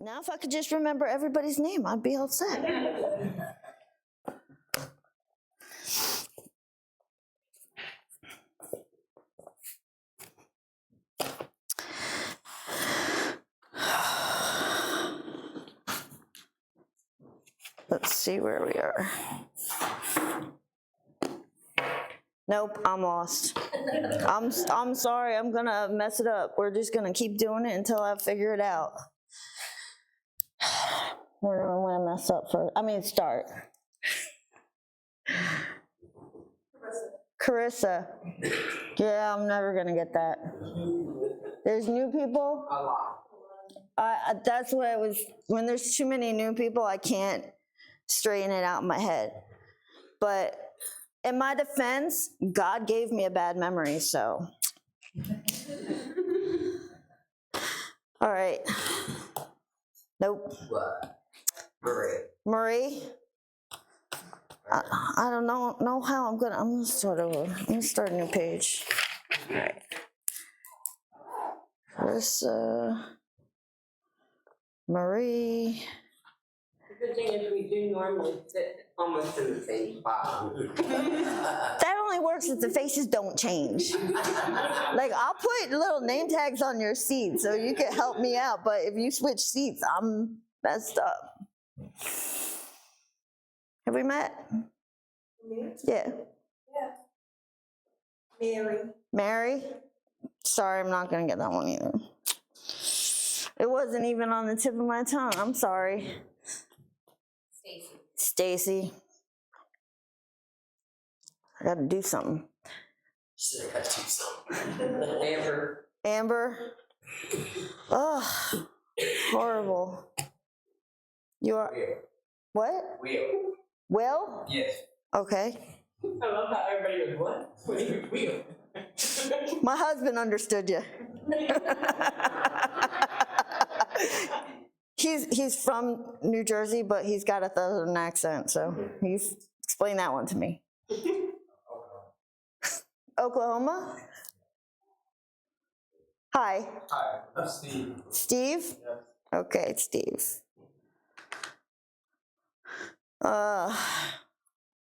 Now if I could just remember everybody's name, I'd be all set. Let's see where we are. Nope, I'm lost. I'm sorry, I'm gonna mess it up. We're just gonna keep doing it until I figure it out. We're gonna mess up first. Start. Carissa. Yeah, I'm never gonna get that. There's new people? A lot. That's what it was. When there's too many new people, I can't straighten it out in my head. But in my defense, God gave me a bad memory, so. All right. Nope. Marie? I don't know how I'm gonna start over. I'm gonna start a new page. All right. Carissa, Marie. The good thing is we do normally sit almost in the same spot. That only works if the faces don't change. Like, I'll put little name tags on your seat so you can help me out, but if you switch seats, I'm messed up. Have we met? Me? Yeah. Yeah. Mary? Sorry, I'm not gonna get that one either. It wasn't even on the tip of my tongue. I'm sorry. Stacy. I gotta do something. Amber. Oh, horrible. You are. What? Will? Yes. Okay. I love how everybody was what? Will. My husband understood you. He's from New Jersey, but he's got a southern accent, so he's explained that one to me. Oklahoma? Hi. Hi, I'm Steve. Steve? Yeah. Okay, Steve. I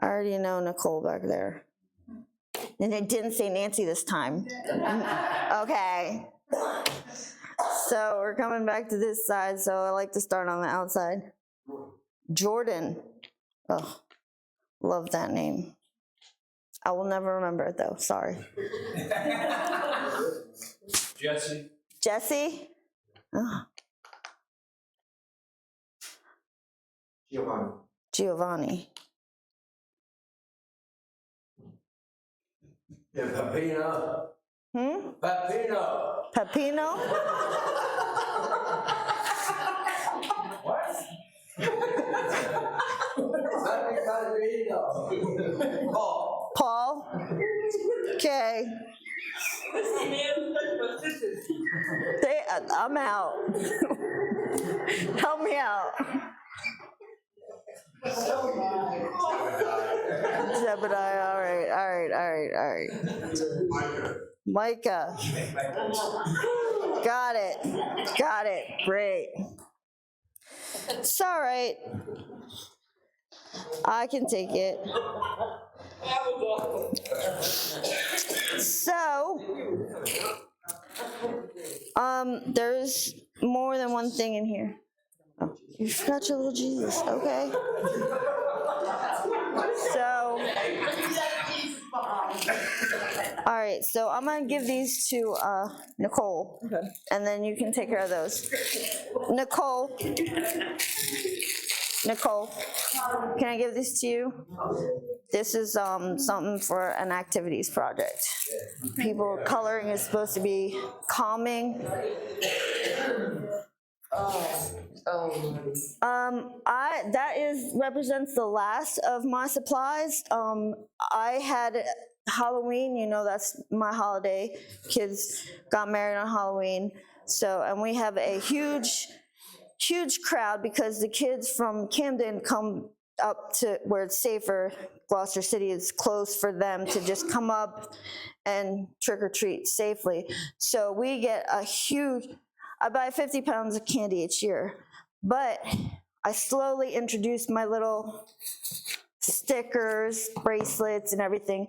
already know Nicole back there. And it didn't say Nancy this time. Okay. So we're coming back to this side, so I like to start on the outside. Jordan. Oh, love that name. I will never remember it though, sorry. Jesse. Jesse? Oh. Giovanni. Yeah, Pepino. Pepino. Pepino? What? Pepino. Paul? Okay. I'm out. Help me out. Sheppard, all right. Micah. Got it, great. It's all right. I can take it. So, there's more than one thing in here. Oh, you forgot your little Jesus, okay. So, all right, so I'm gonna give these to Nicole, okay. And then you can take care of those. Nicole, can I give this to you? This is something for an activities project. People, coloring is supposed to be calming. That represents the last of my supplies. I had Halloween, that's my holiday. Kids got married on Halloween. So, and we have a huge crowd because the kids from Camden come up to where it's safer. Gloucester City is closed for them to just come up and trick or treat safely. So we get I buy 50 pounds of candy each year, But I slowly introduced my little stickers, bracelets, and everything.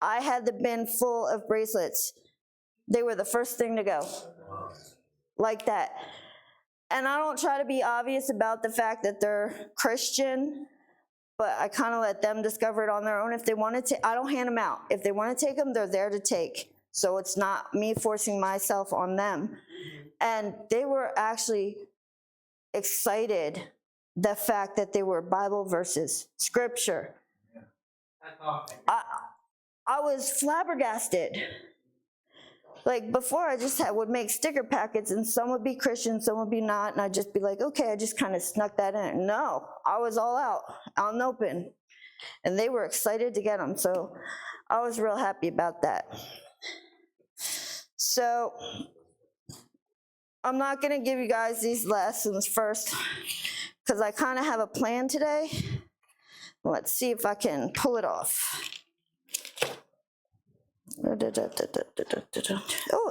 I had the bin full of bracelets. They were the first thing to go. Like that. And I don't try to be obvious about the fact that they're Christian, but I kind of let them discover it on their own. If they wanted to, I don't hand them out. If they want to take them, they're there to take. So it's not me forcing myself on them. And they were actually excited, the fact that they were Bible verses, scripture. I was flabbergasted. Like before, I just would make sticker packets, and some would be Christian, some would be not, and I'd just be like, okay, I just kind of snuck that in. No, I was all out and open, and they were excited to get them, so I was real happy about that. So I'm not going to give you guys these lessons first, because I kind of have a plan today. Let's see if I can pull it off. Oh,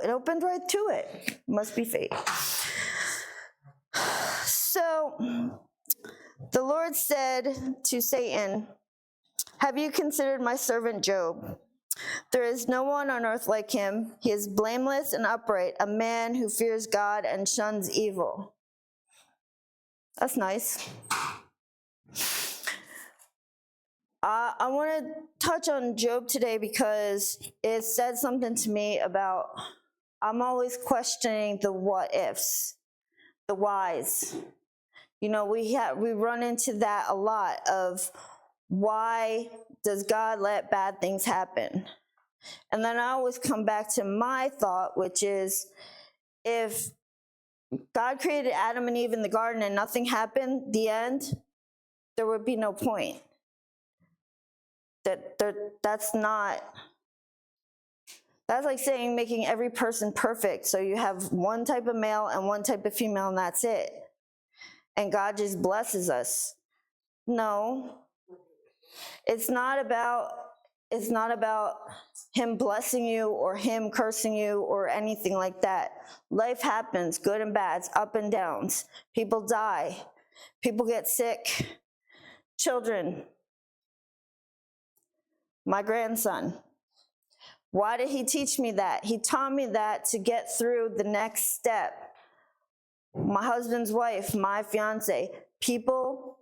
it opened right to it. Must be fate. So the Lord said to Satan, "Have you considered my servant Job? There is no one on earth like him. He is blameless and upright, a man who fears God and shuns evil." That's nice. I want to touch on Job today because it said something to me about, I'm always questioning the what ifs, the whys. You know, we run into that a lot of, why does God let bad things happen? And then I always come back to my thought, which is, if God created Adam and Eve in the garden and nothing happened, the end, there would be no point. That's like saying making every person perfect, so you have one type of male and one type of female, and that's it. And God just blesses us. No. It's not about him blessing you or him cursing you or anything like that. Life happens, good and bad, up and downs. People die. People get sick. Children. My grandson. Why did he teach me that? He taught me that to get through the next step. My husband's wife, my fiance, people,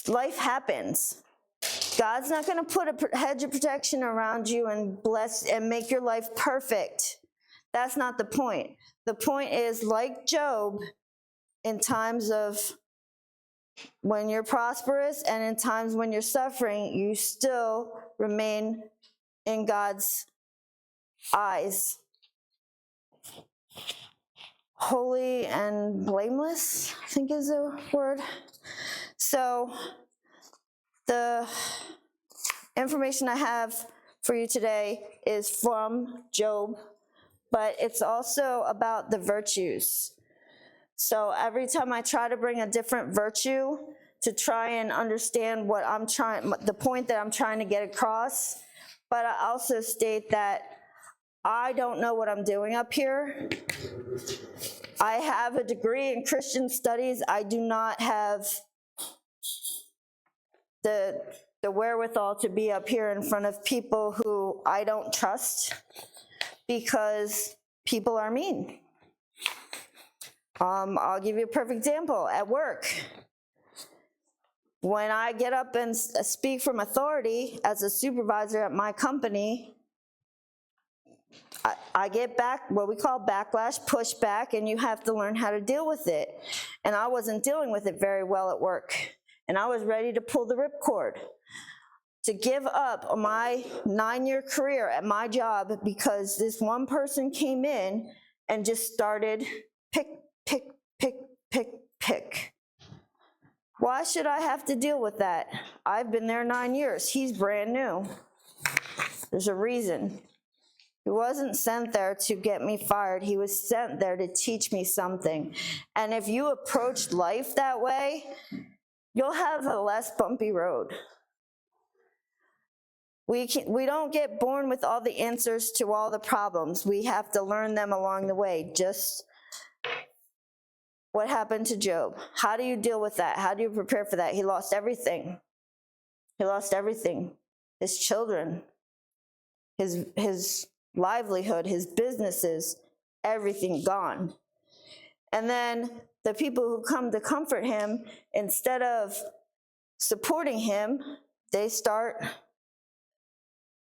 life happens. God's not going to put a hedge of protection around you and bless and make your life perfect. That's not the point. The point is, like Job, in times of when you're prosperous and in times when you're suffering, you still remain in God's eyes holy and blameless, I think is a word. So the information I have for you today is from Job, but it's also about the virtues. So every time I try to bring a different virtue to try and understand what the point that I'm trying to get across, but I also state that I don't know what I'm doing up here. I have a degree in Christian studies. I do not have the wherewithal to be up here in front of people who I don't trust, because people are mean. I'll give you a perfect example. At work, when I get up and speak from authority as a supervisor at my company, I get back what we call backlash, pushback, and you have to learn how to deal with it. And I wasn't dealing with it very well at work. And I was ready to pull the ripcord, to give up my 9-year career at my job because this one person came in and just started pick. Why should I have to deal with that? I've been there 9 years. He's brand new. There's a reason. He wasn't sent there to get me fired. He was sent there to teach me something. And if you approach life that way, you'll have a less bumpy road. We don't get born with all the answers to all the problems. We have to learn them along the way. Just What happened to Job? How do you deal with that? How do you prepare for that? He lost everything. He lost everything. His children, his livelihood, his businesses, everything gone. And then the people who come to comfort him, instead of supporting him, they start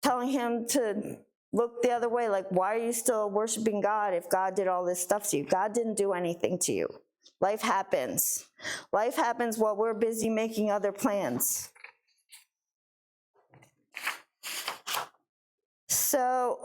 telling him to look the other way. Like, why are you still worshiping God if God did all this stuff to you? God didn't do anything to you. Life happens. Life happens while we're busy making other plans. So,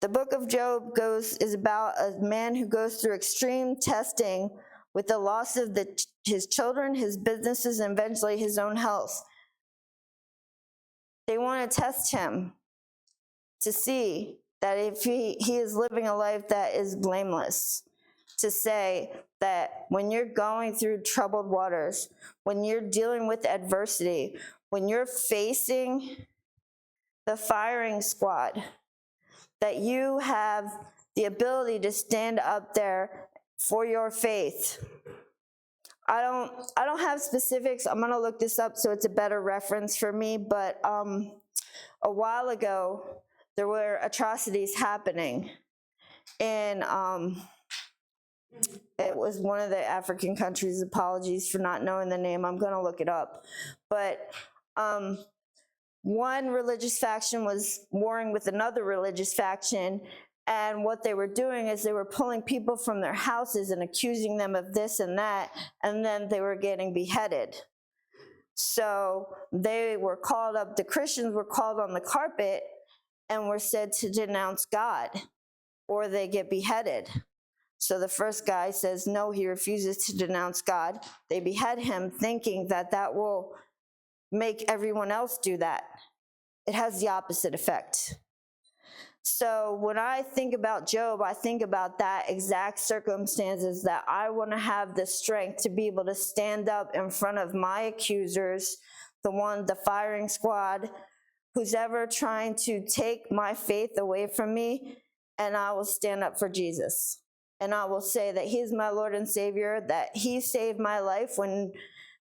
the book of Job is about a man who goes through extreme testing with the loss of his children, his businesses, and eventually his own health. They want to test him to see that if he is living a life that is blameless, to say that when you're going through troubled waters, when you're dealing with adversity, when you're facing the firing squad, that you have the ability to stand up there for your faith. I don't have specifics. I'm going to look this up so it's a better reference for me, but a while ago there were atrocities happening in it was one of the African countries. Apologies for not knowing the name. I'm going to look it up. But one religious faction was warring with another religious faction, and what they were doing is they were pulling people from their houses and accusing them of this and that, and then they were getting beheaded. So they were called up, the Christians were called on the carpet and were said to denounce God, or they get beheaded. So the first guy says no, he refuses to denounce God. They behead him, thinking that that will make everyone else do that. It has the opposite effect. So when I think about Job, I think about that exact circumstances, that I want to have the strength to be able to stand up in front of my accusers, the firing squad, who's ever trying to take my faith away from me, and I will stand up for Jesus. And I will say that he's my Lord and Savior, that he saved my life when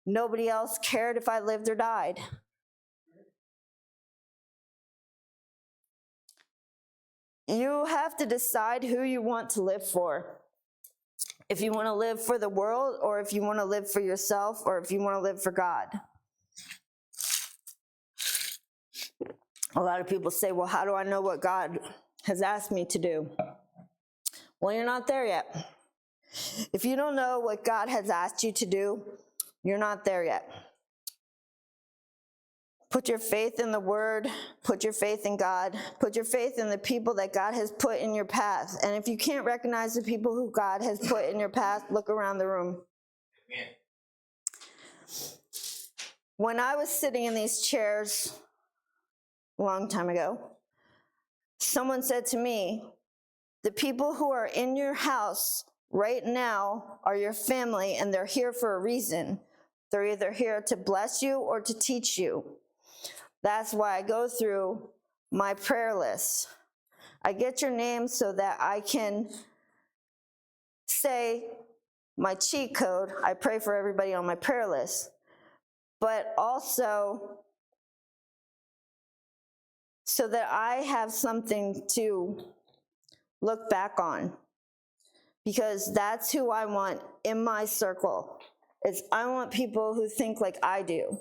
nobody else cared if I lived or died. You have to decide who you want to live for. If you want to live for the world, or if you want to live for yourself, or if you want to live for God. A lot of people say, well, how do I know what God has asked me to do? Well, you're not there yet. If you don't know what God has asked you to do, you're not there yet. Put your faith in the Word, put your faith in God, put your faith in the people that God has put in your path. And if you can't recognize the people who God has put in your path, look around the room. Amen. When I was sitting in these chairs a long time ago, someone said to me, the people who are in your house right now are your family, and they're here for a reason. They're either here to bless you or to teach you. That's why I go through my prayer list. I get your name so that I can say my cheat code. I pray for everybody on my prayer list. But also so that I have something to look back on. Because that's who I want in my circle. I want people who think like I do.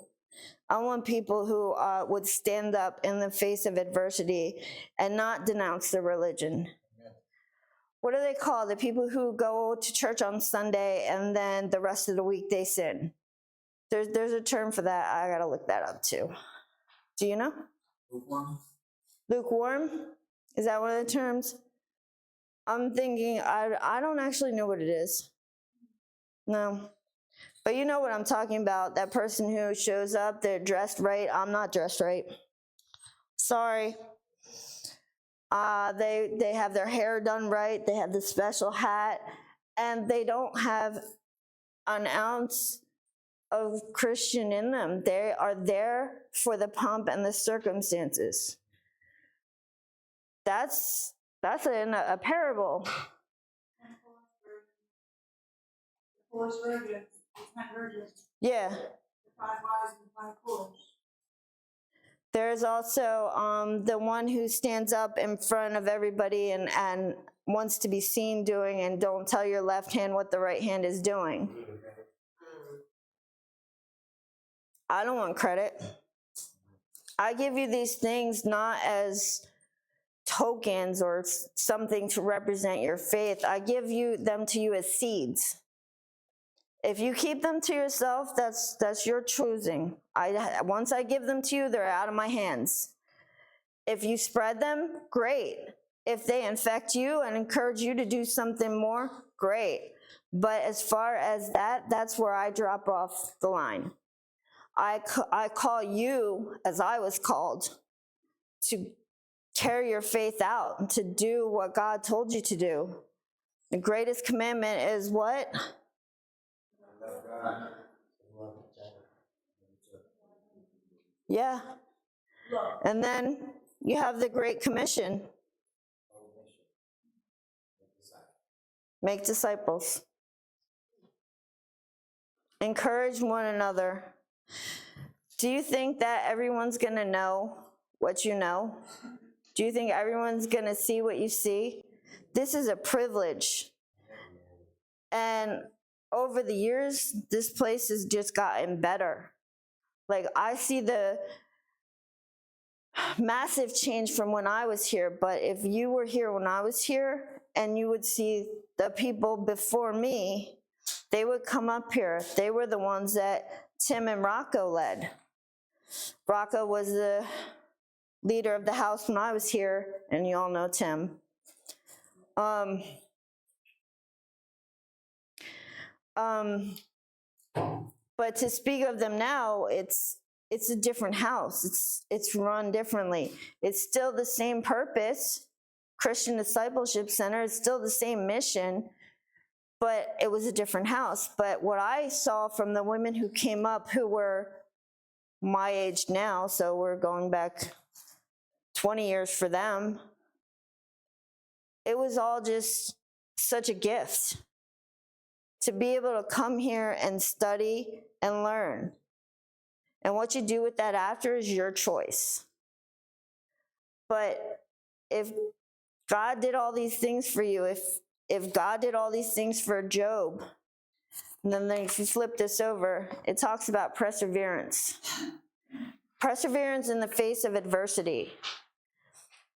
I want people who would stand up in the face of adversity and not denounce their religion. What do they call the people who go to church on Sunday and then the rest of the week they sin? There's a term for that. I gotta look that up too. Do you know? Lukewarm. Lukewarm? Is that one of the terms? I'm thinking, I don't actually know what it is. No. But you know what I'm talking about, that person who shows up, they're dressed right. I'm not dressed right. Sorry. They have their hair done right, they have the special hat, and they don't have an ounce of Christian in them. They are there for the pomp and the circumstances. That's That's in a parable. Foolish virgins, the 10 virgins, Yeah. the 5 wise and the 5 foolish. There's also the one who stands up in front of everybody and wants to be seen doing, and don't tell your left hand what the right hand is doing. I don't want credit. I give you these things not as tokens or something to represent your faith. I give them to you as seeds. If you keep them to yourself, that's your choosing. Once I give them to you, they're out of my hands. If you spread them, great. If they infect you and encourage you to do something more, great. But as far as that's where I drop off the line. I call you, as I was called, to carry your faith out and to do what God told you to do. The greatest commandment is what? Yeah. And then you have the Great Commission. Make disciples. Encourage one another. Do you think that everyone's going to know what you know? Do you think everyone's going to see what you see? This is a privilege. And over the years, this place has just gotten better. Like, I see the massive change from when I was here, but if you were here when I was here, and you would see the people before me, they would come up here. They were the ones that Tim and Rocco led. Rocco was the leader of the house when I was here, and you all know Tim. But to speak of them now, it's a different house. It's run differently. It's still the same purpose, Christian Discipleship Center. It's still the same mission, but it was a different house. But what I saw from the women who came up, who were my age now, so we're going back 20 years for them, it was all just such a gift to be able to come here and study and learn. And what you do with that after is your choice. But if God did all these things for you, if God did all these things for Job, and then if you flip this over, it talks about perseverance. Perseverance in the face of adversity.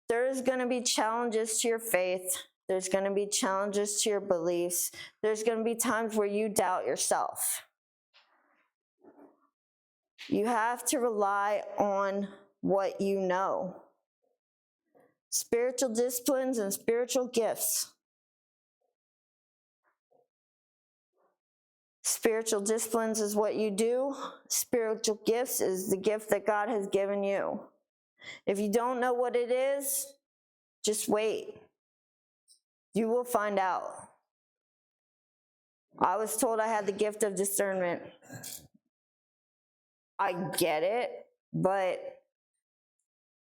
There's going to be challenges to your faith. There's going to be challenges to your beliefs. There's going to be times where you doubt yourself. You have to rely on what you know. Spiritual disciplines and spiritual gifts. Spiritual disciplines is what you do. Spiritual gifts is the gift that God has given you. If you don't know what it is, just wait. You will find out. I was told I had the gift of discernment. I get it, but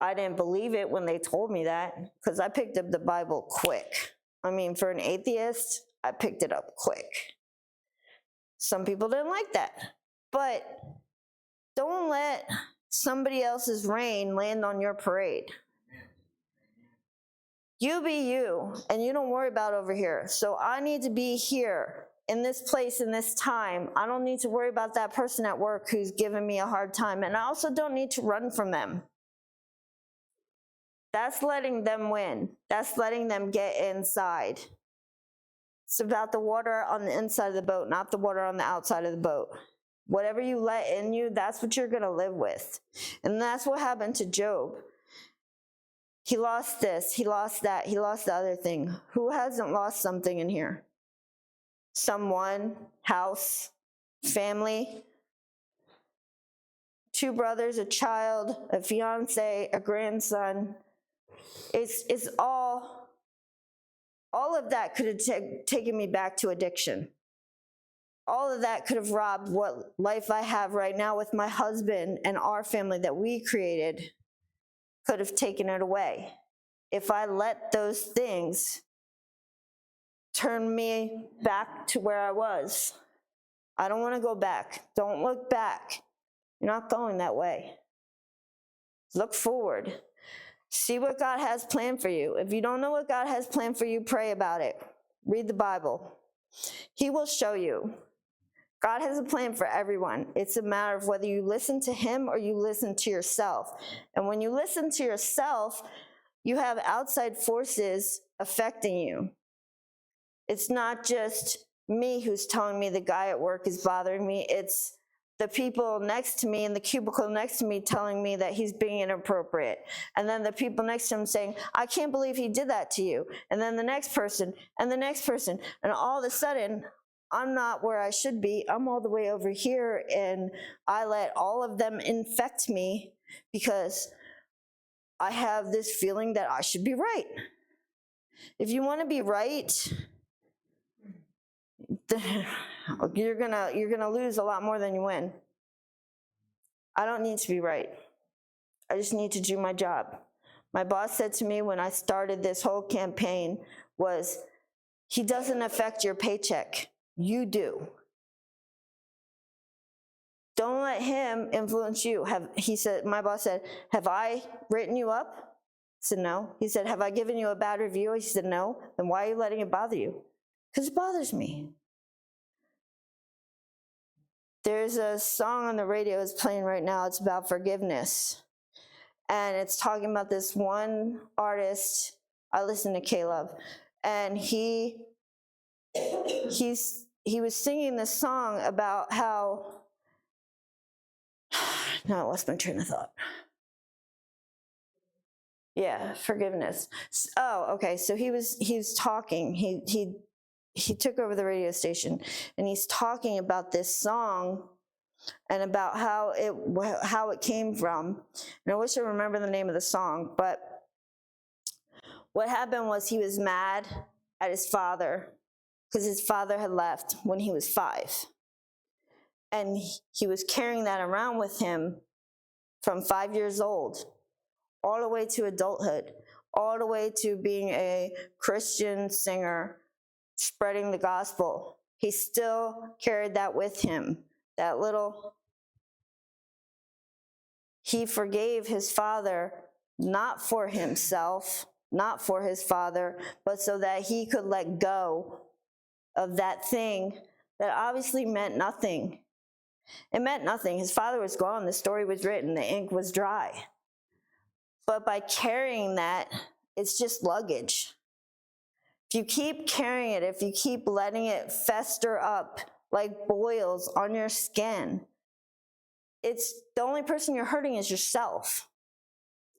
I didn't believe it when they told me that, because I picked up the Bible quick. I mean, for an atheist, I picked it up quick. Some people didn't like that. But don't let somebody else's rain land on your parade. You be you, and you don't worry about over here. So I need to be here in this place, in this time. I don't need to worry about that person at work who's giving me a hard time. And I also don't need to run from them. That's letting them win. That's letting them get inside. It's about the water on the inside of the boat, not the water on the outside of the boat. Whatever you let in you, that's what you're going to live with. And that's what happened to Job. He lost this, he lost that, he lost the other thing. Who hasn't lost something in here? Someone, house, family, 2 brothers, a child, a fiance, a grandson. It's all of that could have taken me back to addiction. All of that could have robbed what life I have right now with my husband and our family that we created, could have taken it away. if I let those things turn me back to where I was. I don't want to go back. Don't look back. You're not going that way. Look forward. See what God has planned for you. If you don't know what God has planned for you, pray about it. Read the Bible. He will show you. God has a plan for everyone. It's a matter of whether you listen to him or you listen to yourself. And when you listen to yourself, you have outside forces affecting you. It's not just me who's telling me the guy at work is bothering me. It's the people next to me in the cubicle next to me telling me that he's being inappropriate. And then the people next to him saying, I can't believe he did that to you. And then the next person and the next person. And all of a sudden, I'm not where I should be. I'm all the way over here. And I let all of them infect me because I have this feeling that I should be right. If you want to be right, you're gonna lose a lot more than you win. I don't need to be right. I just need to do my job. My boss said to me when I started this whole campaign was, he doesn't affect your paycheck. You do. Don't let him influence you. My boss said, have I written you up? I said, no. He said, have I given you a bad review? He said, no. Then why are you letting it bother you? Because it bothers me. There's a song on the radio that's playing right now. It's about forgiveness. And it's talking about this one artist. I listen to Caleb. And he was singing this song about how, no, I lost my train of thought. Yeah, forgiveness. Oh, okay. So he was talking. He took over the radio station, and he's talking about this song and about how it came from. And I wish I remember the name of the song, but what happened was he was mad at his father because his father had left when he was 5. And he was carrying that around with him from 5 years old all the way to adulthood, all the way to being a Christian singer, spreading the gospel. He still carried that with him, he forgave his father, not for himself, not for his father, but so that he could let go of that thing that obviously meant nothing. It meant nothing. His father was gone. The story was written. The ink was dry. But by carrying that, it's just luggage. If you keep carrying it, if you keep letting it fester up like boils on your skin, it's the only person you're hurting is yourself.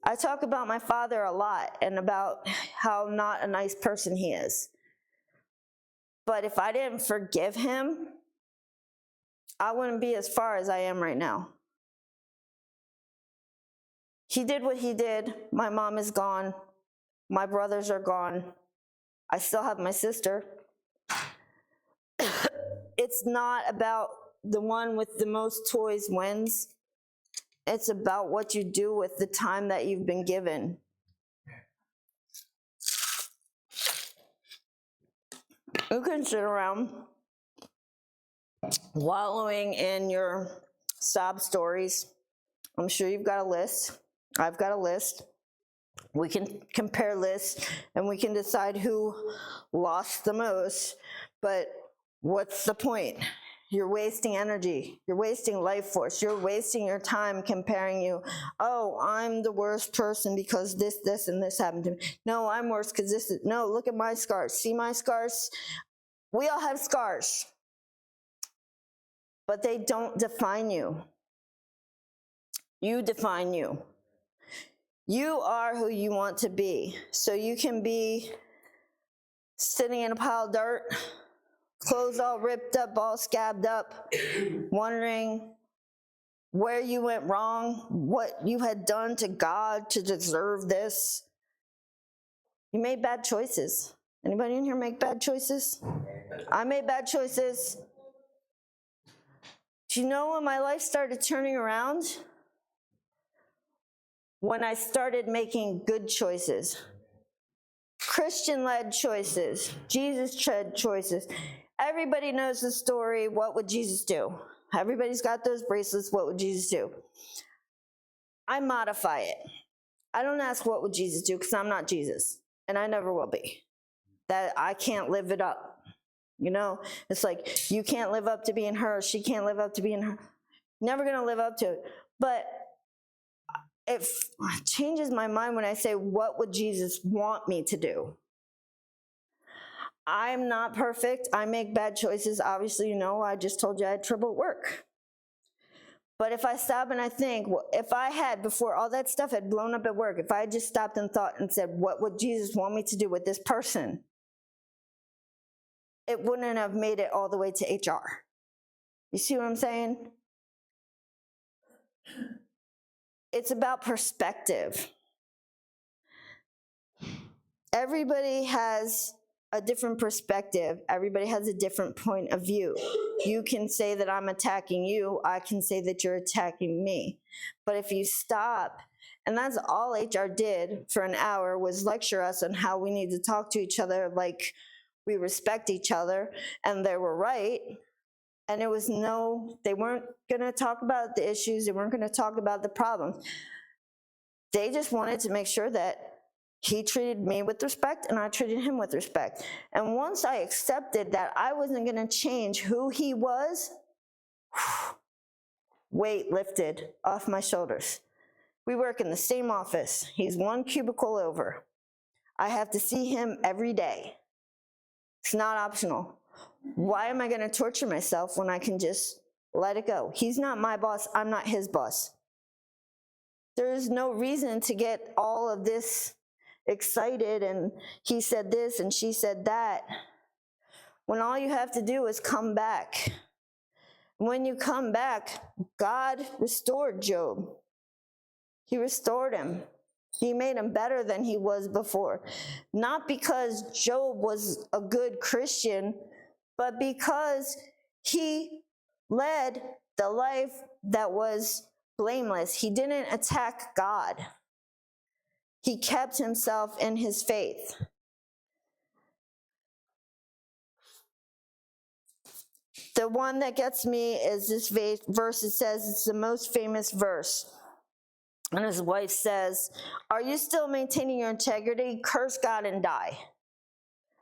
I talk about my father a lot and about how not a nice person he is. But if I didn't forgive him, I wouldn't be as far as I am right now. He did what he did. My mom is gone. My brothers are gone. I still have my sister. It's not about the one with the most toys wins. It's about what you do with the time that you've been given. You can sit around wallowing in your sob stories. I'm sure you've got a list. I've got a list. We can compare lists and we can decide who lost the most, but what's the point? You're wasting energy. You're wasting life force. You're wasting your time comparing you. Oh, I'm the worst person because this, and this happened to me. No, I'm worse because this is, no, look at my scars. See my scars? We all have scars, but they don't define you. You define you. You are who you want to be. So you can be sitting in a pile of dirt, clothes all ripped up, all scabbed up, wondering where you went wrong, what you had done to God to deserve this. You made bad choices. Anybody in here make bad choices? I made bad choices. Do you know when my life started turning around? When I started making good choices. Christian-led choices, Jesus-led choices. Everybody knows the story. What would Jesus do? Everybody's got those bracelets. What would Jesus do? I modify it. I don't ask what would Jesus do because I'm not Jesus, and I never will be. That I can't live it up. You know, it's like you can't live up to being her. She can't live up to being her. Never gonna live up to it. But it changes my mind when I say, what would Jesus want me to do? I'm not perfect. I make bad choices. Obviously, you know, I just told you I had trouble at work. But if I stop and I think, if I had, before all that stuff had blown up at work, if I had just stopped and thought and said, what would Jesus want me to do with this person? It wouldn't have made it all the way to HR. You see what I'm saying? It's about perspective. Everybody has a different perspective. Everybody has a different point of view. You can say that I'm attacking you. I can say that you're attacking me. But if you stop, and that's all HR did for an hour, was lecture us on how we need to talk to each other like we respect each other, and they were right. And it was they weren't going to talk about the issues. They weren't going to talk about the problems. They just wanted to make sure that he treated me with respect and I treated him with respect. And once I accepted that I wasn't going to change who he was, weight lifted off my shoulders. We work in the same office. He's one cubicle over. I have to see him every day. It's not optional. Why am I going to torture myself when I can just let it go? He's not my boss. I'm not his boss. There's no reason to get all of this excited and he said this and she said that, when all you have to do is come back. When you come back, God restored Job. He restored him. He made him better than he was before. Not because Job was a good Christian, but because he led the life that was blameless. He didn't attack God. He kept himself in his faith. The one that gets me is this verse. It says, it's the most famous verse. And his wife says, are you still maintaining your integrity? Curse God and die.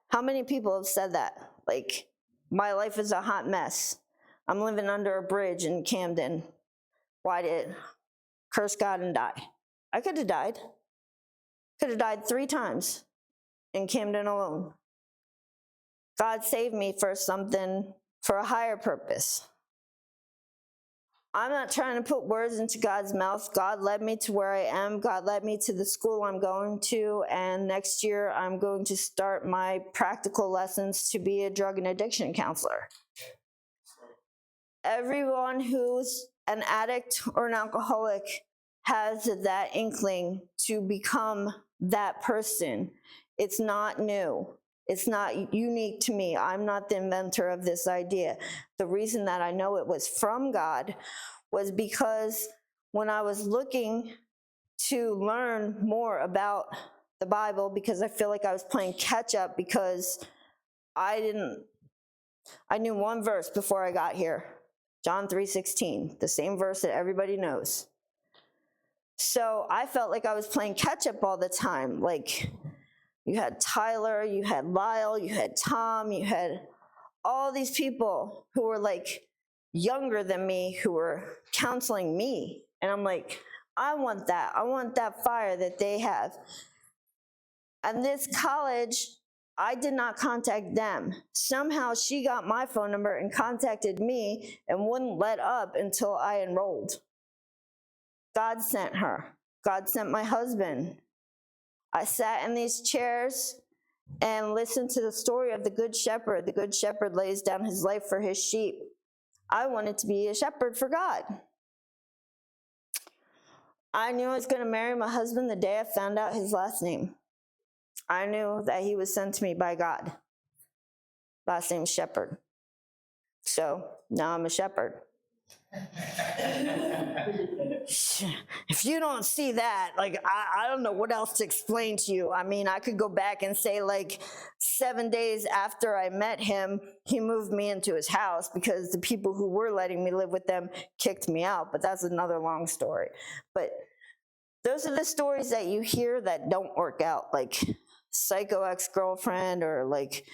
How many people have said that? Like, my life is a hot mess. I'm living under a bridge in Camden. Why did curse God and die? I could have died. Could have died 3 times in Camden alone. God saved me for something, for a higher purpose. I'm not trying to put words into God's mouth. God led me to where I am. God led me to the school I'm going to. And next year, I'm going to start my practical lessons to be a drug and addiction counselor. Everyone who's an addict or an alcoholic has that inkling to become that person. It's not new. It's not unique to me. I'm not the inventor of this idea. The reason that I know it was from God was because when I was looking to learn more about the Bible, because I feel like I was playing catch up because I knew one verse before I got here, John 3:16, the same verse that everybody knows. So I felt like I was playing catch up all the time. Like, you had Tyler, you had Lyle, you had Tom, you had all these people who were like younger than me who were counseling me. And I'm like, I want that. I want that fire that they have. And this college, I did not contact them. Somehow she got my phone number and contacted me and wouldn't let up until I enrolled. God sent her. God sent my husband. I sat in these chairs and listened to the story of the Good Shepherd. The Good Shepherd lays down his life for his sheep. I wanted to be a shepherd for God. I knew I was going to marry my husband the day I found out his last name. I knew that he was sent to me by God. Last name is Sheppard. So now I'm a shepherd. If you don't see that, like, I don't know what else to explain to you. I mean, I could go back and say, like, 7 days after I met him, he moved me into his house because the people who were letting me live with them kicked me out, but that's another long story. But those are the stories that you hear that don't work out, like psycho ex-girlfriend or like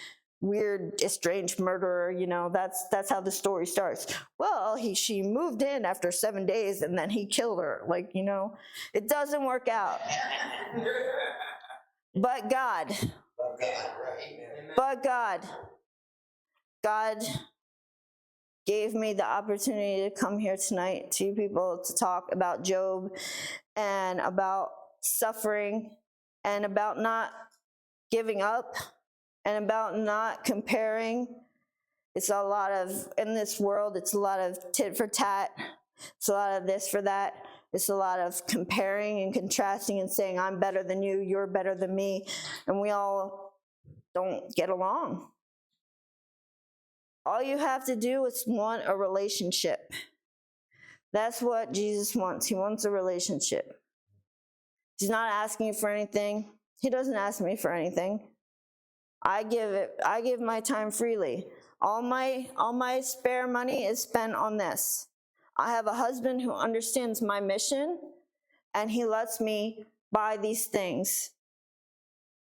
weird estranged murderer, you know, that's how the story starts. Well, she moved in after 7 days and then he killed her. Like, you know, it doesn't work out. But God, God gave me the opportunity to come here tonight to you people to talk about Job and about suffering and about not giving up and about not comparing. It's a lot of, in this world, it's a lot of tit for tat. It's a lot of this for that. It's a lot of comparing and contrasting and saying, I'm better than you, you're better than me, and we all don't get along. All you have to do is want a relationship. That's what Jesus wants. He wants a relationship. He's not asking you for anything. He doesn't ask me for anything. I give my time freely. All my spare money is spent on this. I have a husband who understands my mission, and he lets me buy these things,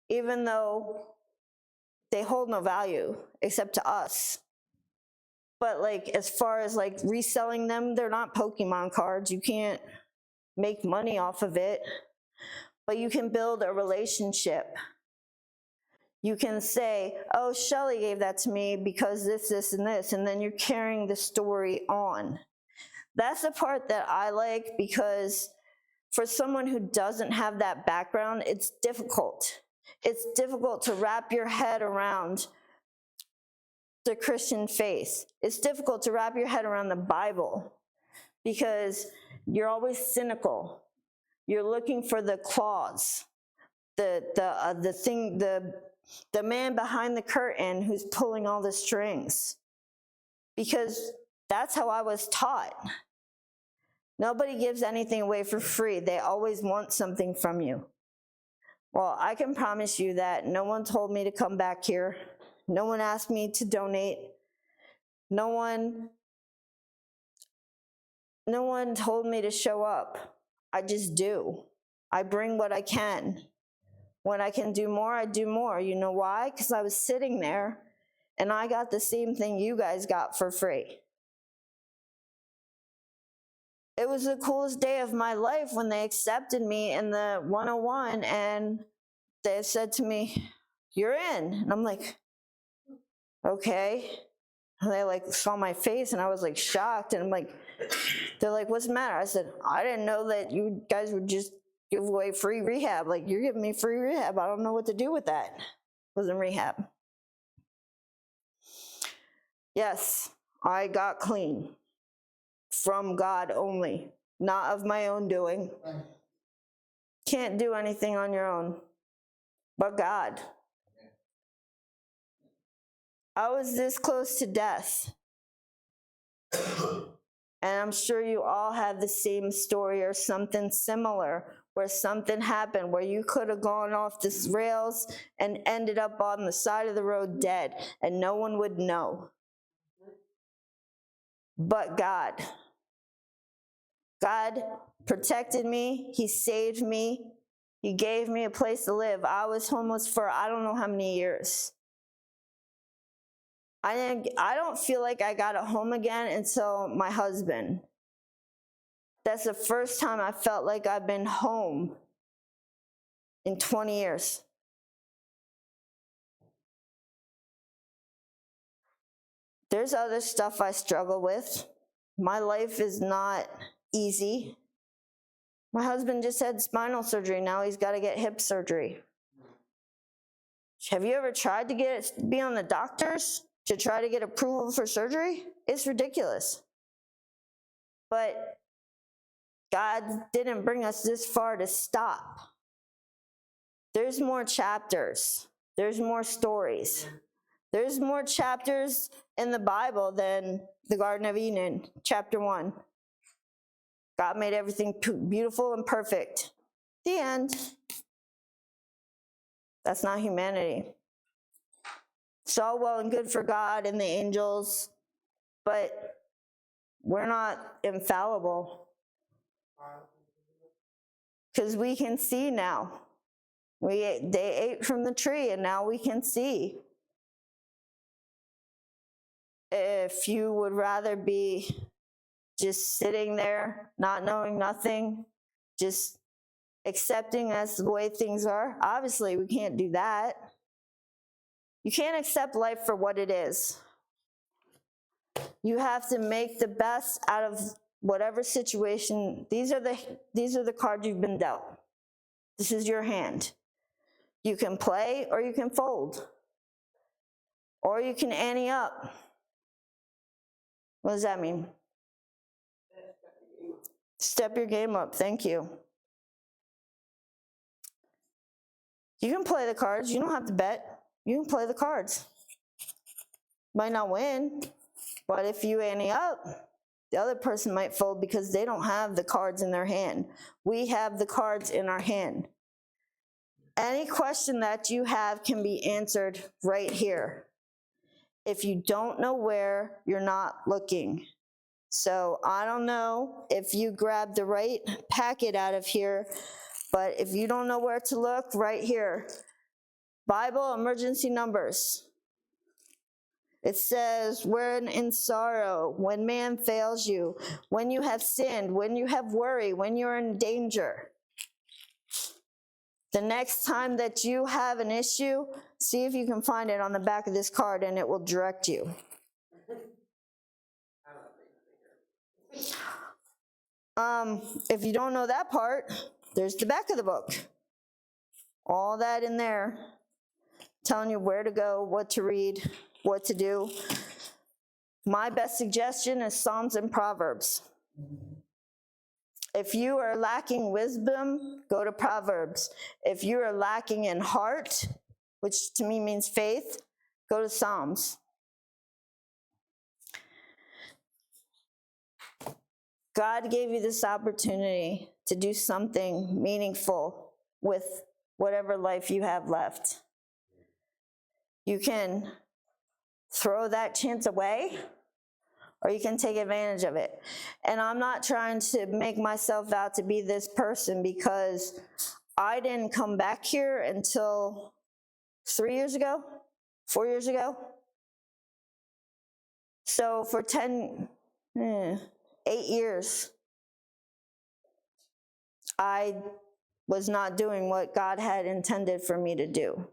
even though they hold no value except to us. But like, as far as like reselling them, they're not Pokemon cards. You can't make money off of it, but you can build a relationship. You can say, oh, Shelley gave that to me because this, and this, and then you're carrying the story on. That's the part that I like, because for someone who doesn't have that background, it's difficult. It's difficult to wrap your head around the Christian faith. It's difficult to wrap your head around the Bible because you're always cynical. You're looking for the clause, the man behind the curtain who's pulling all the strings. Because that's how I was taught. Nobody gives anything away for free. They always want something from you. Well, I can promise you that no one told me to come back here. No one asked me to donate. No one told me to show up. I just do. I bring what I can. When I can do more, I do more. You know why? Because I was sitting there and I got the same thing you guys got for free. It was the coolest day of my life when they accepted me in the 101 and they said to me, you're in. And I'm like, okay. And they like saw my face and I was like shocked. And I'm like, they're like, what's the matter? I said, I didn't know that you guys would just give away free rehab. Like, you're giving me free rehab. I don't know what to do with that. It wasn't rehab. Yes, I got clean from God only, not of my own doing. Can't do anything on your own, but God. I was this close to death. And I'm sure you all have the same story or something similar, where something happened, where you could have gone off the rails and ended up on the side of the road dead, and no one would know. But God. God protected me. He saved me. He gave me a place to live. I was homeless for I don't know how many years. I don't feel like I got a home again until my husband. That's the first time I felt like I've been home in 20 years. There's other stuff I struggle with. My life is not easy. My husband just had spinal surgery. Now he's got to get hip surgery. Have you ever tried to be on the doctors to try to get approval for surgery? It's ridiculous. But God didn't bring us this far to stop. There's more chapters. There's more stories. There's more chapters in the Bible than the Garden of Eden, chapter 1. God made everything beautiful and perfect. The end. That's not humanity. It's all well and good for God and the angels, but we're not infallible. Because we can see now. They ate from the tree and now we can see. If you would rather be just sitting there, not knowing nothing, just accepting as the way things are, obviously we can't do that. You can't accept life for what it is. You have to make the best out of whatever situation. These are the cards you've been dealt. This is your hand. You can play or you can fold. Or you can ante up. What does that mean? Step your game up. Thank you. You can play the cards. You don't have to bet. You can play the cards. Might not win, but if you ante up, the other person might fold because they don't have the cards in their hand. We have the cards in our hand. Any question that you have can be answered right here. If you don't know where, you're not looking. So I don't know if you grabbed the right packet out of here, but if you don't know where to look, right here. Bible emergency numbers. It says, when in sorrow, when man fails you, when you have sinned, when you have worry, when you're in danger. The next time that you have an issue, see if you can find it on the back of this card and it will direct you. If you don't know that part, there's the back of the book. All that in there, telling you where to go, what to read, what to do. My best suggestion is Psalms and Proverbs. If you are lacking wisdom, go to Proverbs. If you are lacking in heart, which to me means faith, go to Psalms. God gave you this opportunity to do something meaningful with whatever life you have left. You can throw that chance away, or you can take advantage of it. And I'm not trying to make myself out to be this person, because I didn't come back here until 4 years ago. So for 8 years, I was not doing what God had intended for me to do.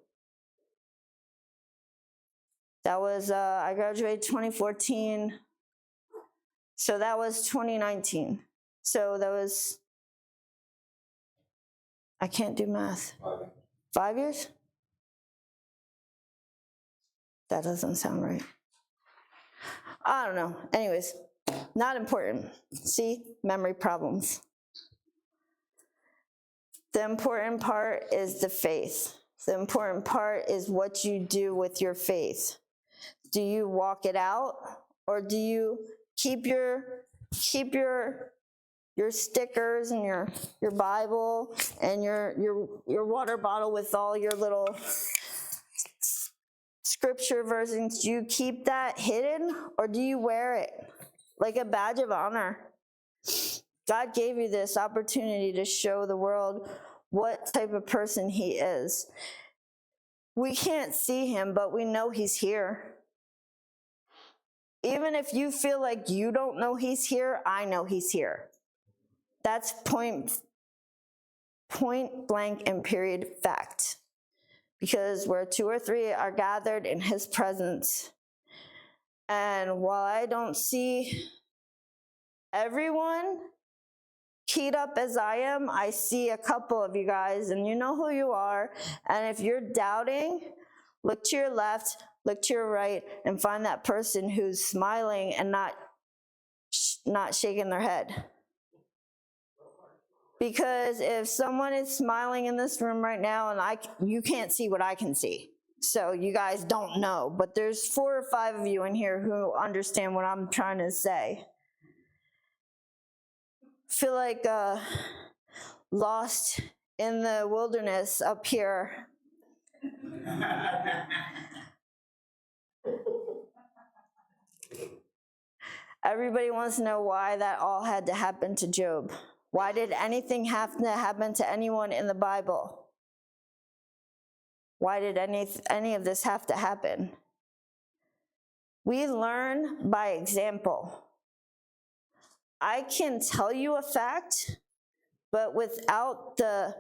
That was, I graduated 2014, so that was 2019. So that was, I can't do math. 5 years? That doesn't sound right. I don't know. Anyways, not important. See, memory problems. The important part is the faith. The important part is what you do with your faith. Do you walk it out, or do you keep your stickers and your Bible and your water bottle with all your little scripture versions? Do you keep that hidden, or do you wear it like a badge of honor? God gave you this opportunity to show the world what type of person he is. We can't see him, but we know he's here. Even if you feel like you don't know he's here, I know he's here. That's point blank and period fact. Because where 2 or 3 are gathered in his presence. And while I don't see everyone keyed up as I am, I see a couple of you guys, and you know who you are. And if you're doubting, look to your left, look to your right, and find that person who's smiling and not shaking their head. Because if someone is smiling in this room right now, and you can't see what I can see. So you guys don't know, but there's 4 or 5 of you in here who understand what I'm trying to say. Feel like lost in the wilderness up here. Everybody wants to know why that all had to happen to Job. Why did anything have to happen to anyone in the Bible? Why did any of this have to happen? We learn by example. I can tell you a fact, but without the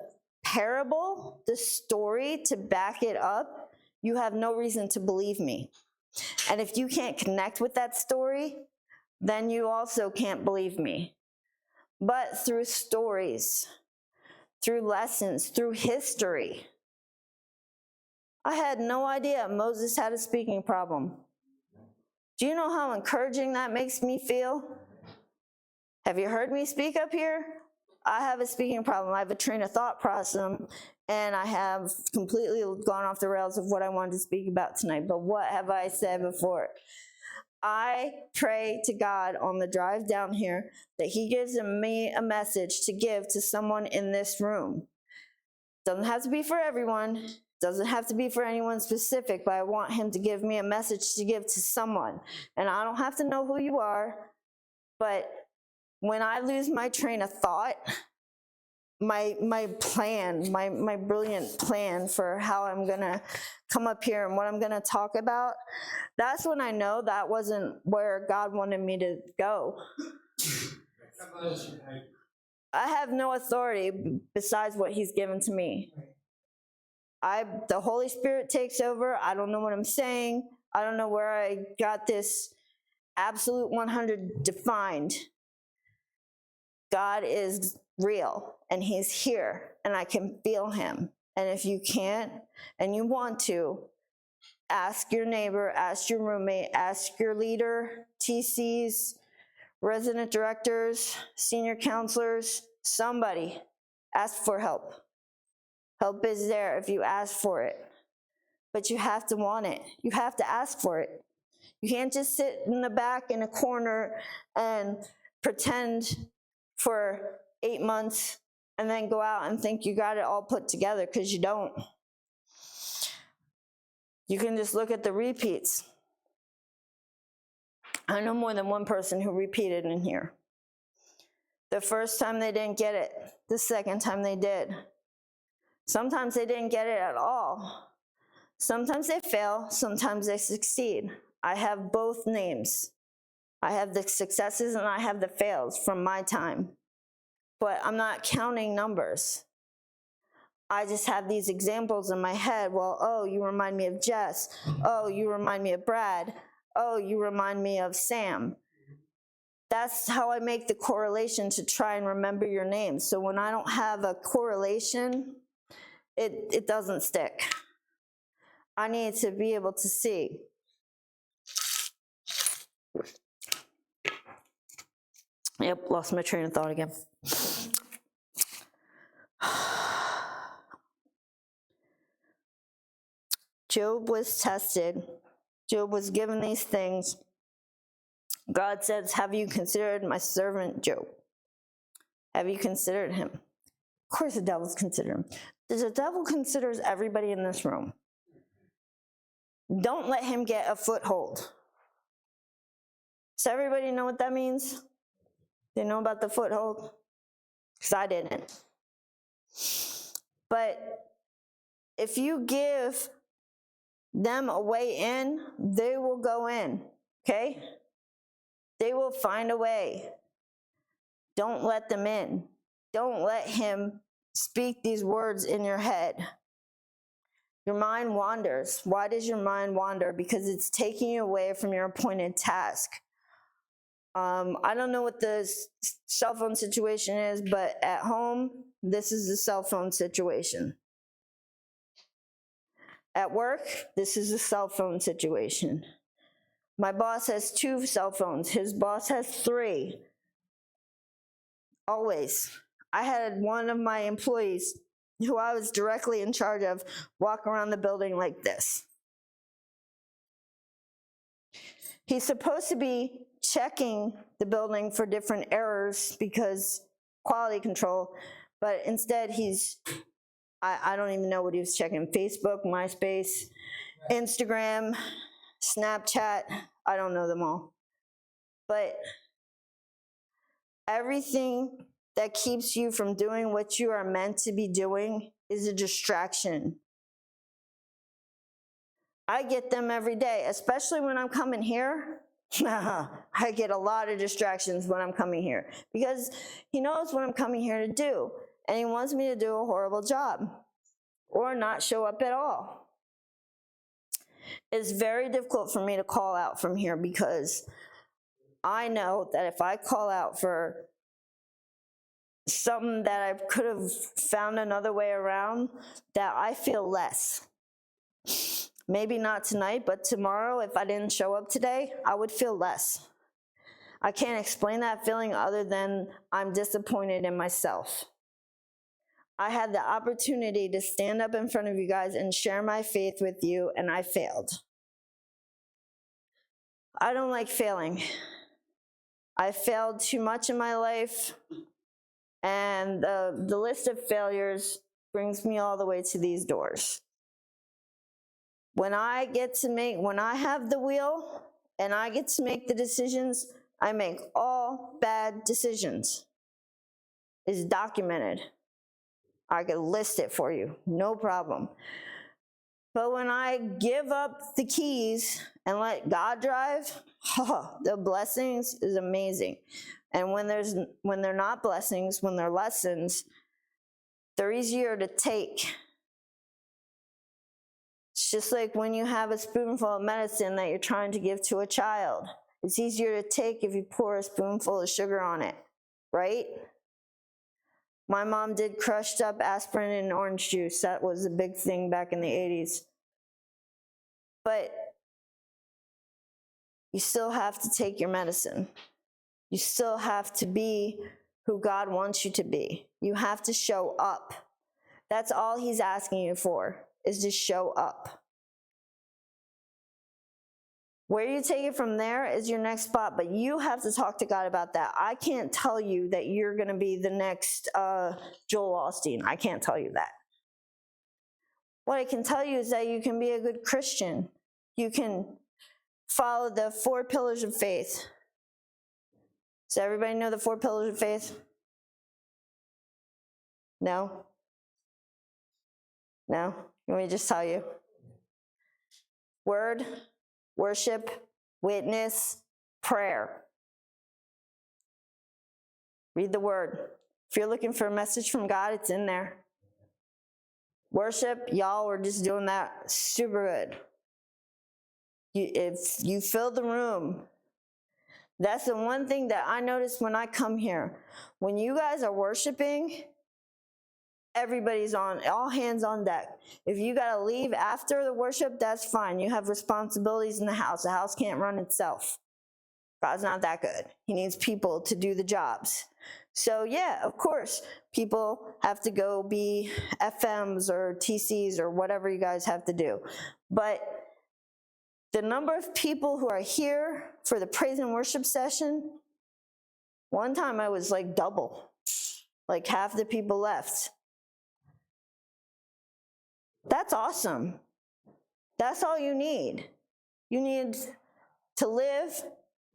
parable, the story to back it up, you have no reason to believe me. And if you can't connect with that story, then you also can't believe me. But through stories, through lessons, through history, I had no idea Moses had a speaking problem. Do you know how encouraging that makes me feel? Have you heard me speak up here? I have a speaking problem. I have a train of thought process, and I have completely gone off the rails of what I wanted to speak about tonight. But what have I said before? I pray to God on the drive down here that he gives me a message to give to someone in this room. Doesn't have to be for everyone. Doesn't have to be for anyone specific, but I want him to give me a message to give to someone. And I don't have to know who you are, but when I lose my train of thought, my plan, my brilliant plan for how I'm going to come up here and what I'm going to talk about, that's when I know that wasn't where God wanted me to go. I have no authority besides what he's given to me. The Holy Spirit takes over. I don't know what I'm saying. I don't know where I got this absolute 100 defined. God is real, and he's here, and I can feel him. And if you can't, and you want to, ask your neighbor, ask your roommate, ask your leader, TCs, resident directors, senior counselors, somebody. Ask for help. Help is there if you ask for it. But you have to want it. You have to ask for it. You can't just sit in the back in a corner and pretend for 8 months and then go out and think you got it all put together, because you don't. You can just look at the repeats. I know more than one person who repeated in here. The first time they didn't get it. The second time they did. Sometimes they didn't get it at all. Sometimes they fail. Sometimes they succeed. I have both names. I have the successes and I have the fails from my time. But I'm not counting numbers. I just have these examples in my head. Well, oh, you remind me of Jess. Oh, you remind me of Brad. Oh, you remind me of Sam. That's how I make the correlation to try and remember your names. So when I don't have a correlation, it doesn't stick. I need to be able to see. Yep, lost my train of thought again. Job was tested. Job was given these things. God says, have you considered my servant Job? Have you considered him? Of course the devil's considered him. The devil considers everybody in this room. Don't let him get a foothold. Does everybody know what that means? They know about the foothold? Because I didn't. But if you give them a way in, they will go in, okay? They will find a way. Don't let them in. Don't let him speak these words in your head. Your mind wanders. Why does your mind wander? Because it's taking you away from your appointed task. I don't know what the cell phone situation is, but at home, this is the cell phone situation. At work, this is a cell phone situation. My boss has 2 cell phones. His boss has 3. Always. I had one of my employees who I was directly in charge of walk around the building like this. He's supposed to be checking the building for different errors because quality control, but instead I don't even know what he was checking. Facebook, MySpace, Instagram, Snapchat, I don't know them all. But everything that keeps you from doing what you are meant to be doing is a distraction. I get them every day, especially when I'm coming here. I get a lot of distractions when I'm coming here because he knows what I'm coming here to do, and he wants me to do a horrible job or not show up at all. It's very difficult for me to call out from here because I know that if I call out for something that I could have found another way around, that I feel less. Maybe not tonight, but tomorrow, if I didn't show up today, I would feel less. I can't explain that feeling other than I'm disappointed in myself. I had the opportunity to stand up in front of you guys and share my faith with you, and I failed. I don't like failing. I failed too much in my life, and the list of failures brings me all the way to these doors. When I have the wheel and I get to make the decisions, I make all bad decisions. It's documented. I could list it for you, no problem. But when I give up the keys and let God drive, the blessings is amazing. And when they're not blessings, when they're lessons, they're easier to take. It's just like when you have a spoonful of medicine that you're trying to give to a child. It's easier to take if you pour a spoonful of sugar on it, right? My mom did crushed up aspirin and orange juice. That was a big thing back in the 80s. But you still have to take your medicine. You still have to be who God wants you to be. You have to show up. That's all he's asking you for, is to show up. Where you take it from there is your next spot, but you have to talk to God about that. I can't tell you that you're going to be the next Joel Osteen. I can't tell you that. What I can tell you is that you can be a good Christian. You can follow the 4 pillars of faith. Does everybody know the 4 pillars of faith? No? No? Let me just tell you. Word, worship, witness, prayer. Read the word. If you're looking for a message from God, it's in there. Worship, y'all were just doing that super good. If you fill the room, that's the one thing that I notice when I come here. When you guys are worshiping, everybody's on, all hands on deck. If you got to leave after the worship, that's fine. You have responsibilities in the house. The house can't run itself. God's not that good. He needs people to do the jobs. So yeah, of course, people have to go be FMs or TCs or whatever you guys have to do. But the number of people who are here for the praise and worship session, one time I was like double, like half the people left. That's awesome. That's all you need. You need to live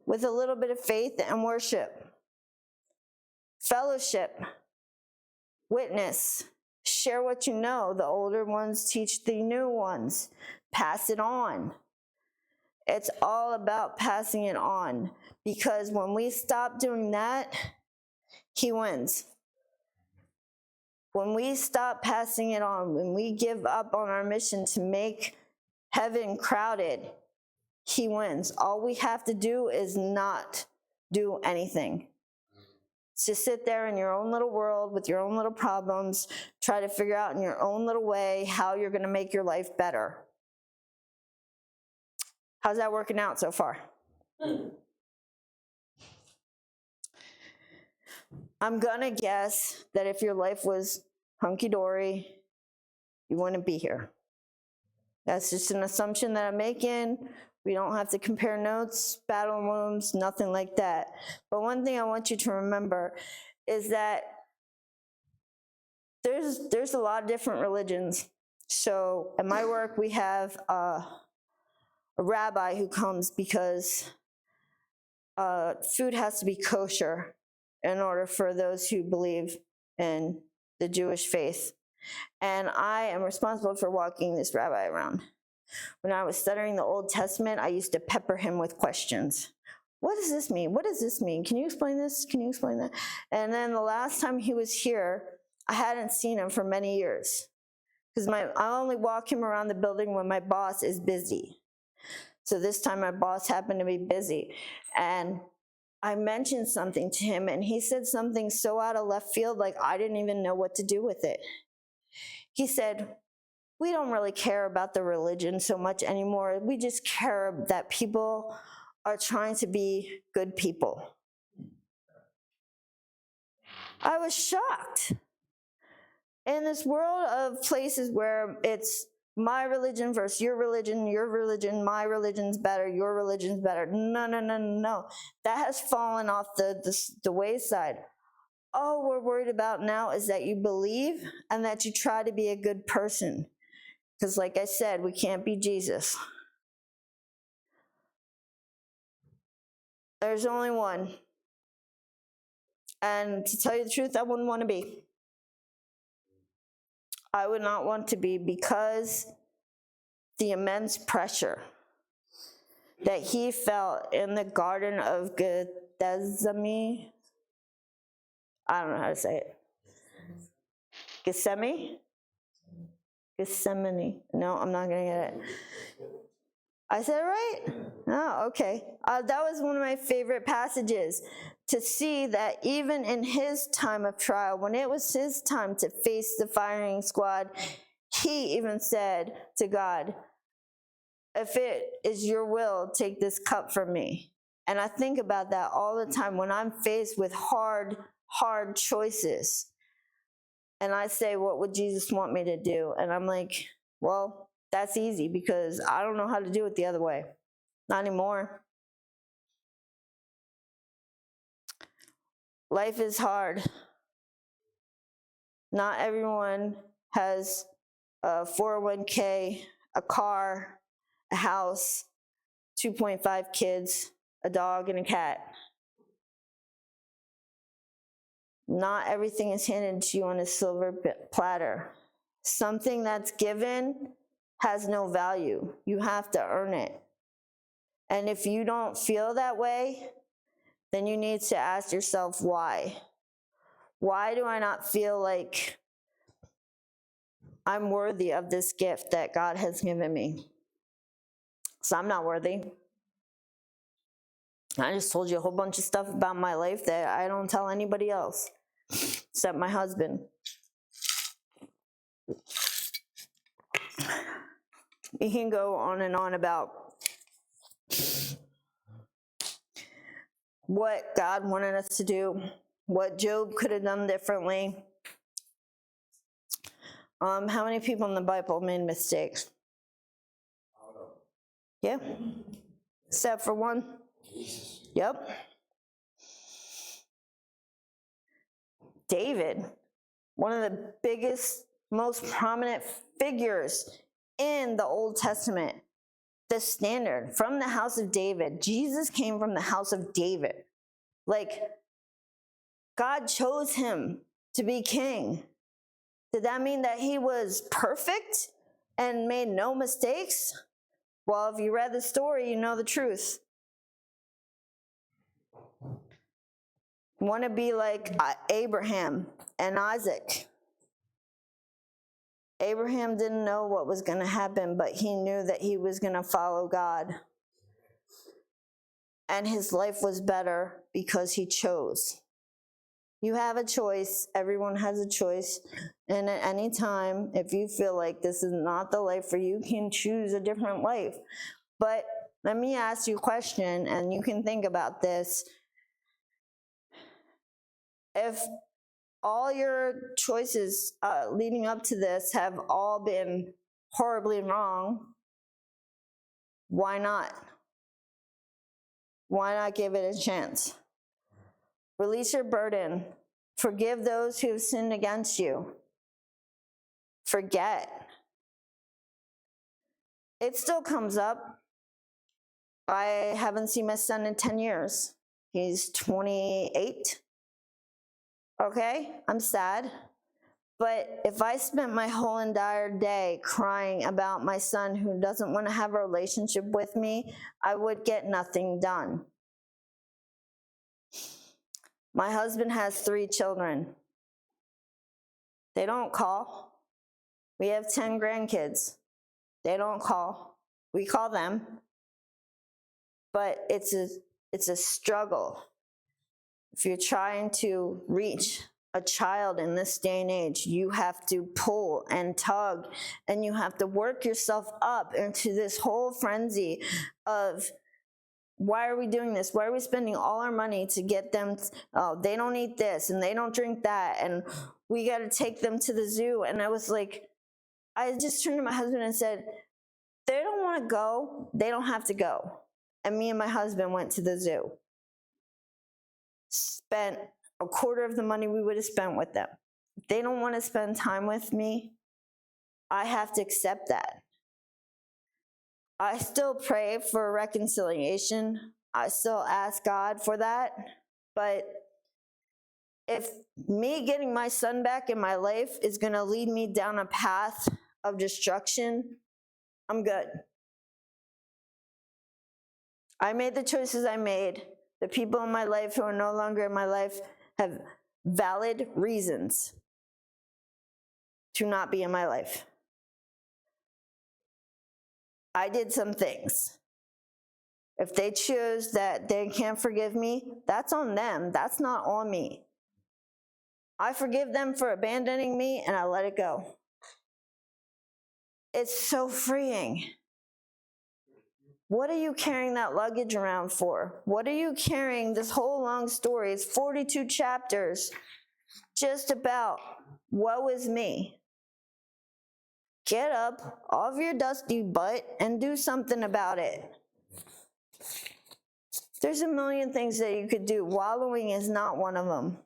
with a little bit of faith and worship. Fellowship, witness, share what you know. The older ones teach the new ones. Pass it on. It's all about passing it on, because when we stop doing that, he wins. When we stop passing it on, when we give up on our mission to make heaven crowded, he wins. All we have to do is not do anything. It's just sit there in your own little world with your own little problems, try to figure out in your own little way how you're going to make your life better. How's that working out so far? I'm going to guess that if your life was hunky-dory, you wouldn't be here. That's just an assumption that I'm making. We don't have to compare notes, battle wounds, nothing like that. But one thing I want you to remember is that there's a lot of different religions. So at my work, we have a rabbi who comes because food has to be kosher in order for those who believe in the Jewish faith. And I am responsible for walking this rabbi around. When I was studying the Old Testament, I used to pepper him with questions. What does this mean? What does this mean? Can you explain this? Can you explain that? And then the last time he was here, I hadn't seen him for many years. Because I only walk him around the building when my boss is busy. So this time my boss happened to be busy. And I mentioned something to him, and he said something so out of left field, like I didn't even know what to do with it. He said, we don't really care about the religion so much anymore. We just care that people are trying to be good people. I was shocked. In this world of places where it's my religion versus your religion, my religion's better, your religion's better. No. That has fallen off the wayside. All we're worried about now is that you believe and that you try to be a good person. Because like I said, we can't be Jesus. There's only one. And to tell you the truth, I wouldn't want to be. I would not want to be, because the immense pressure that he felt in the Garden of Gethsemane. I don't know how to say it. Gethsemane? No, I'm not going to get it. I said it right? Oh, okay. That was one of my favorite passages, to see that even in his time of trial, when it was his time to face the firing squad, he even said to God, if it is your will, take this cup from me. And I think about that all the time when I'm faced with hard choices. And I say, what would Jesus want me to do? And I'm like, well, that's easy, because I don't know how to do it the other way. Not anymore. Life is hard. Not everyone has a 401k, a car, a house, 2.5 kids, a dog, and a cat. Not everything is handed to you on a silver platter. Something that's given has no value. You have to earn it. And if you don't feel that way, then you need to ask yourself why. Why do I not feel like I'm worthy of this gift that God has given me? So I'm not worthy. I just told you a whole bunch of stuff about my life that I don't tell anybody else, except my husband. You can go on and on about what God wanted us to do, what Job could have done differently. How many people in the Bible made mistakes? Yeah. Except for one. Yep. David, one of the biggest, most prominent figures in the Old Testament, the standard from the house of David. Jesus came from the house of David. Like, God chose him to be king. Did that mean that he was perfect and made no mistakes? Well, if you read the story, you know the truth. Want to be like Abraham and Isaac. Abraham didn't know what was going to happen, but he knew that he was going to follow God. And his life was better because he chose. You have a choice. Everyone has a choice. And at any time, if you feel like this is not the life for you, you can choose a different life. But let me ask you a question, and you can think about this. If all your choices leading up to this have all been horribly wrong, why not? Why not give it a chance? Release your burden. Forgive those who have sinned against you. Forget. It still comes up. I haven't seen my son in 10 years. He's 28. Okay, I'm sad. But if I spent my whole entire day crying about my son who doesn't want to have a relationship with me, I would get nothing done. My husband has 3 children. They don't call. We have 10 grandkids. They don't call. We call them. But it's a struggle. If you're trying to reach a child in this day and age, you have to pull and tug, and you have to work yourself up into this whole frenzy of, why are we doing this? Why are we spending all our money to get them? They don't eat this and they don't drink that, and we got to take them to the zoo. And I was like, I just turned to my husband and said, they don't want to go. They don't have to go. And me and my husband went to the zoo. Spent a quarter of the money we would have spent with them. If they don't want to spend time with me, I have to accept that. I still pray for reconciliation. I still ask God for that. But if me getting my son back in my life is going to lead me down a path of destruction, I'm good. I made the choices I made. The people in my life who are no longer in my life have valid reasons to not be in my life. I did some things. If they choose that they can't forgive me, that's on them. That's not on me. I forgive them for abandoning me, and I let it go. It's so freeing. What are you carrying that luggage around for? What are you carrying this whole long story? It's 42 chapters just about woe is me. Get up off your dusty butt and do something about it. There's a million things that you could do. Wallowing is not one of them.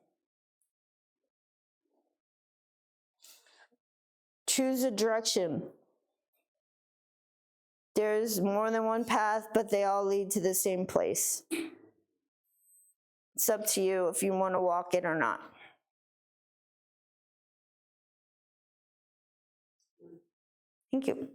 Choose a direction. There's more than one path, but they all lead to the same place. It's up to you if you want to walk it or not. Thank you.